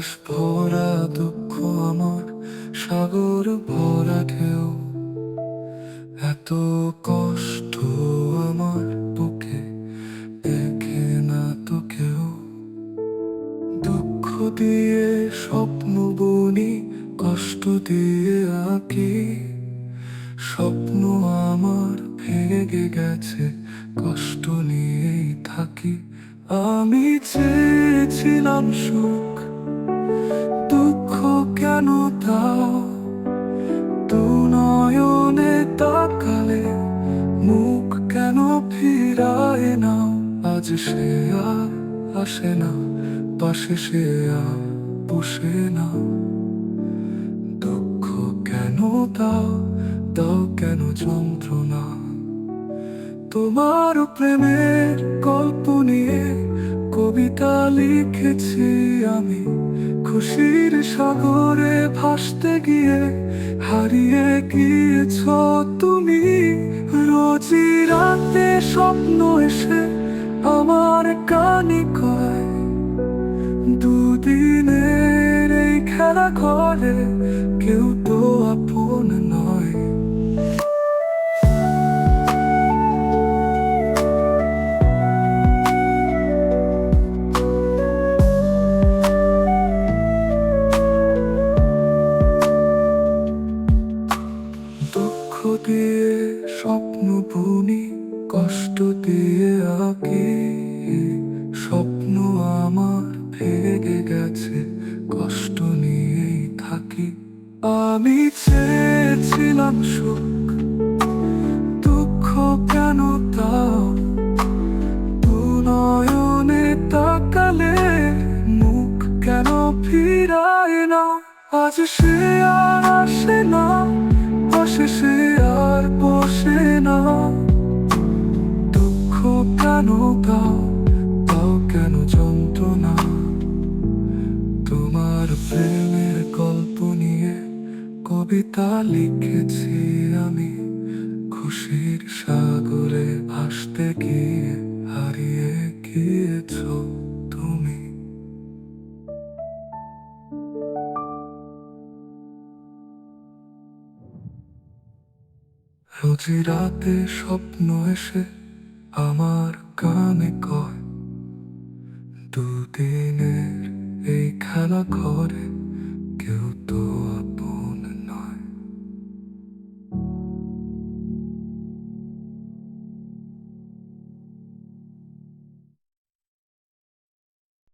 আকাশ ভরা দুঃখ আমার, সাগর ভরা ঢেউ। এত কষ্ট আমার বুকে দেখে না তো কেউ। দুঃখ দিয়ে স্বপ্ন বুনি, কষ্ট দিয়ে আঁকি। স্বপ্ন আমার ভেঙে গেছে, কষ্ট নিয়েই থাকি। আমি চেয়েছিলাম সুখ, দুঃখ কেন দাও? দু নয়নে তাকালে মুখ কেন ফিরায় নাও? আজ সে আর আসে না, পাশে সে আর বসে না। দুঃখ কেন দাও, দাও কেন যন্ত্রণা? তোমার প্রেমের গল্প নিয়ে কবিতা লিখেছি আমি। খুশির সাগরে ভাসতে গিয়ে হারিয়ে গিয়েছ তুমি। রোজই রাতে স্বপ্ন এসে আমার কানে কয়, দুদিনের এই খেলা ঘরে কেউ তো আপন নয়। দুঃখ দিয়ে স্বপ্ন বুনি, কষ্ট দিয়ে আঁকি। স্বপ্ন আমার ভেঙে গেছে, কষ্ট নিয়েই থাকি। আমি চেয়েছিলাম সুখ, দুঃখ কেন দাও? দু নয়নে তাকালে মুখ কেন ফিরায় না? আজ সে আর আসে না, পাশে সে আর বসে না। দুঃখ কেন দাও, দাও কেন যন্ত্রণা? তোমার প্রেমের গল্প নিয়ে কবিতা লিখেছি আমি। খুশির সাগরে ভাসতে গিয়ে হারিয়ে গিয়েছ তুমি। রোজই রাতে স্বপ্ন এসে আমার কানে কয়, দুদিনের এই খেলা ঘরে